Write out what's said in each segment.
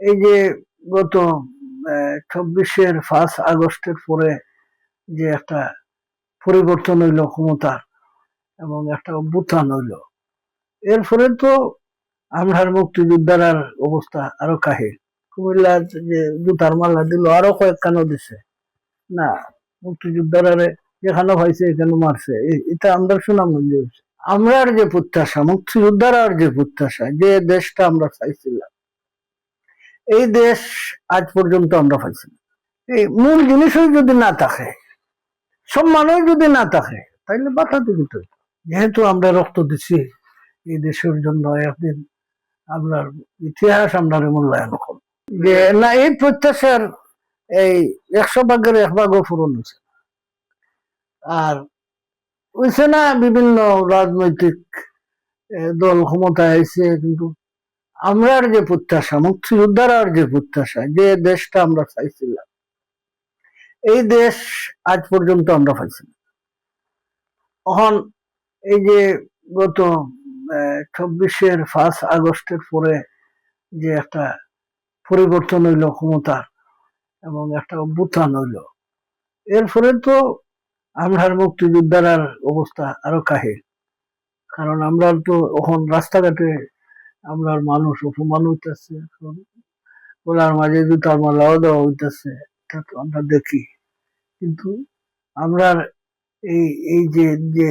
এই যে গত ২৬-এর 5 আগস্টের পরে যে একটা পরিবর্তন হইল ক্ষমতা এবং একটা অভ্যুত্থান হইল, এরপরে তো আমরার মুক্তিযোদ্ধার অবস্থা আরো কাহিল। কুমিল্লার যে জুতার মাল্লা দিল, আরো কয়েকখানো দিছে না, মুক্তিযোদ্ধারা যেখানে পাইছে এখানে মারছে, এটা আমরা সুনামগঞ্জ হয়েছে। আমরার যে প্রত্যাশা, মুক্তিযোদ্ধার যে প্রত্যাশা, যে দেশটা আমরা চাইছিলাম, এই দেশ আজ পর্যন্ত আমরা পাইছি না। এই মূল জিনিসই যদি না থাকে, সম্মানই যদি না থাকে, তাইলে বাধা দিতে হইতো। যেহেতু আমরা রক্ত দিছি এই দেশের জন্য, একদিন আপনার ইতিহাস আমরা মূল্যায়ন করব যে না, এই প্রত্যাশার এই 100 ভাগের 1 ভাগও পূরণ হয়েছে। আর হয়েছে না, বিভিন্ন রাজনৈতিক দল ক্ষমতায় আইছে, কিন্তু আমরার যে প্রত্যাশা, মুক্তিযোদ্ধার যে প্রত্যাশা, যে দেশটা আমরা চাইছিলাম, এই দেশ আজ পর্যন্ত আমরা পাইছি না। এখন এই যে গত ২৬-এর 5 আগস্টের পরে যে একটা পরিবর্তন হইল ক্ষমতা এবং একটা অভ্যুত্থান হইল, এরপরে তো আমরার মুক্তিযোদ্ধার অবস্থা আরো কাহিল। কারণ আমরা তো এখন রাস্তাঘাটে আমরার মানুষ অপমান হইতেছে, গলার মাঝে জুতার মালাও দেওয়া হইতেছে, এটা তো আমরা দেখি। কিন্তু আমরার এই এই যে যে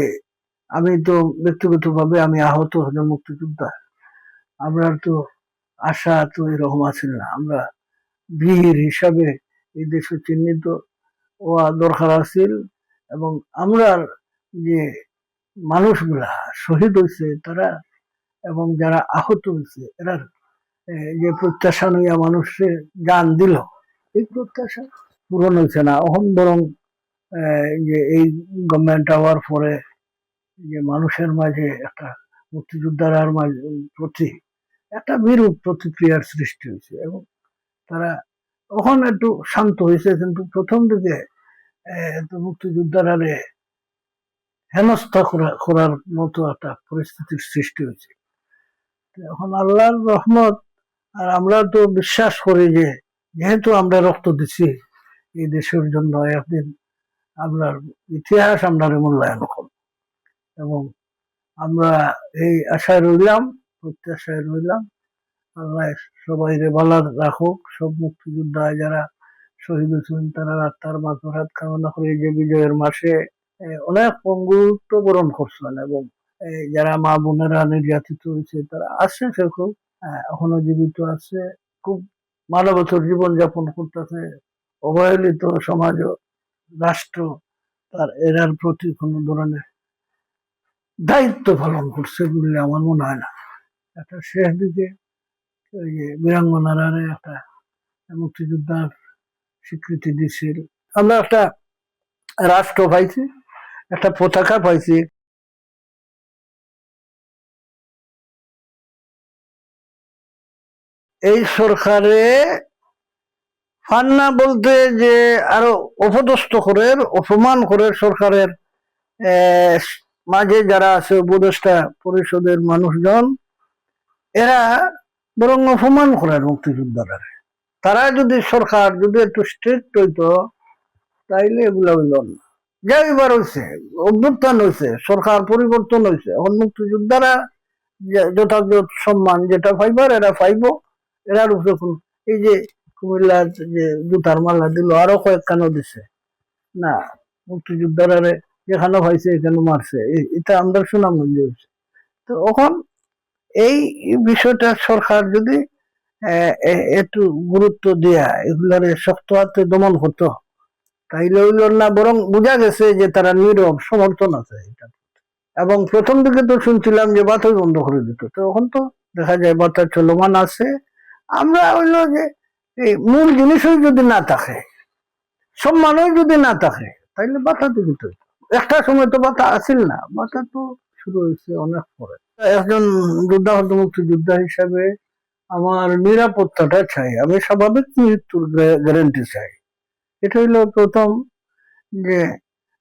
আমি তো ব্যক্তিগতভাবে আমি আহত হলে মুক্তিযোদ্ধা, আমরা তো আশা তো এরকম আছিল না। আমরা বীর হিসাবে এই দেশে চিহ্নিত হওয়া দরকার আছিল, এবং আমরা যে মানুষগুলা শহীদ হয়েছে তারা এবং যারা আহত হয়েছে এরা যে প্রত্যাশা নিয়ে মানুষের জান দিল, এই প্রত্যাশা পূরণ হয়েছে না। এখন বরং যে এই গভর্নমেন্ট হওয়ার পরে যে মানুষের মাঝে একটা মুক্তিযোদ্ধার মাঝে প্রতি একটা বিরূপ প্রতিক্রিয়ার সৃষ্টি হয়েছে, এবং তারা তখন একটু শান্ত হয়েছে। কিন্তু প্রথম দিকে মুক্তিযোদ্ধারা হেনস্থা করার মতো একটা পরিস্থিতির সৃষ্টি হয়েছে। এখন আল্লাহর রহমত, আর আমরা তো বিশ্বাস করি যে যেহেতু আমরা রক্ত দিছি এই দেশের জন্য, একদিন আপনার ইতিহাস আমরা মূল্যায়ন করব, এবং আমরা এই আশায় রইলাম, প্রত্যাশায় রইলাম। আল্লাহ সবাই ভালো রাখুক। সব মুক্তিযোদ্ধা যারা শহীদ হয়েছেন তারা আত্মার মাগফিরাত কামনা করে যে বিজয়ের মাসে অনেক পঙ্গুত্ব বরণ করছেন, এবং যারা মা বোনেরা নির্যাতিত হয়েছে তারা আছে, সেরকম এখনো জীবিত আছে, খুব মানবতর জীবন যাপন করতেছে। অবহেলিত সমাজ, রাষ্ট্র তার এরার প্রতি কোনো ধরনের দায়িত্ব পালন করছে বলে আমার মনে হয় না। একটা শেষ দিকে ওই যে বীরাঙ্গনারা একটা মুক্তিযোদ্ধার স্বীকৃতি দিছিল, আমরা একটা রাষ্ট্র পাইছি, একটা পতাকা পাইছি। এই সরকারে ফান্না বলতে যে আরো অপদস্থ করে, অপমান করে সরকারের মাঝে যারা আছে উপদেষ্টা পরিষদের মানুষজন, এরা বরং অপমান করেন মুক্তিযোদ্ধারা। তারা যদি সরকার যদি একটু স্ট্রিক্ট হইতো তাইলে এগুলা হইল না। যা এবার হয়েছে, অভ্যুত্থান হয়েছে, সরকার পরিবর্তন হয়েছে, এখন মুক্তিযোদ্ধারা যথাযথ সম্মান যেটা পাইবার এরা পাইব। এরার উপরে এই যে কুমিল্লার যে জুতার মালা দিল, আরো কয়েকখানো দিছে না, মুক্তিযোদ্ধারা যেখানে পাইছে এখানে মারছে, এটা আমরা সুনামগঞ্জ হয়েছে। তো এখন এই বিষয়টা সরকার যদি একটু গুরুত্ব দেয়া এগুলারে শক্ত হাতে দমন হতো, তাইলে হইল না, বরং বোঝা গেছে যে তারা নীরব সমর্থন আছে এটা। এবং প্রথম দিকে তো শুনছিলাম যে বাতাই বন্ধ করে দিত, তো এখন তো দেখা যায় বাতা চলমান আছে। আমরা হইল যে এই মূল জিনিসই যদি না থাকে, সম্মানই যদি না থাকে, তাইলে বাতা দিতে হইতো। একটা সময় তো বাতা আসিল না, বাতা তো শুরু হয়েছে অনেক পরে। একজন যোদ্ধা, মুক্তিযোদ্ধা হিসাবে আমার নিরাপত্তাটা চাই, আমি স্বাভাবিক মৃত্যুর গ্যারেন্টি চাই। এটা হইলো প্রথম। যে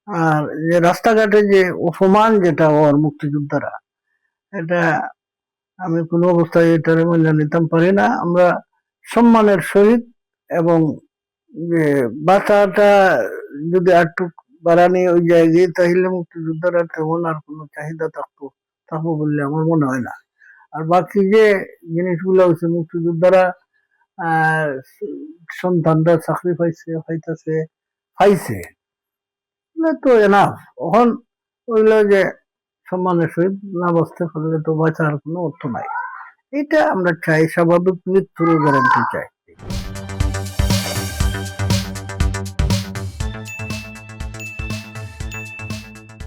আর যে রাস্তাঘাটে যে অপমান যেটা হওয়ার মুক্তিযোদ্ধারা, এটা আমি কোনো অবস্থায় এটারে মেনে নিতাম পারি না। আমরা সম্মানের সহিত, এবং যে বাঁচাটা যদি একটু বাড়ানি ওই জায়গায়, তাহলে মুক্তিযোদ্ধারা তেমন আর কোনো চাহিদা থাকবো বললে আমার মনে হয় না। আর বাকি যে জিনিসগুলো হচ্ছে, মুক্তিযোদ্ধারা আহ সন্তানরা চাকরি পাইছে, তো এনাফ। এখন ওইগুলো যে সম্মানের সহিত না বাঁচতে পারলে তো বাঁচার কোনো অর্থ নাই। এটা আমরা চাই, স্বাভাবিক মৃত্যুর গ্যারান্টি চাই।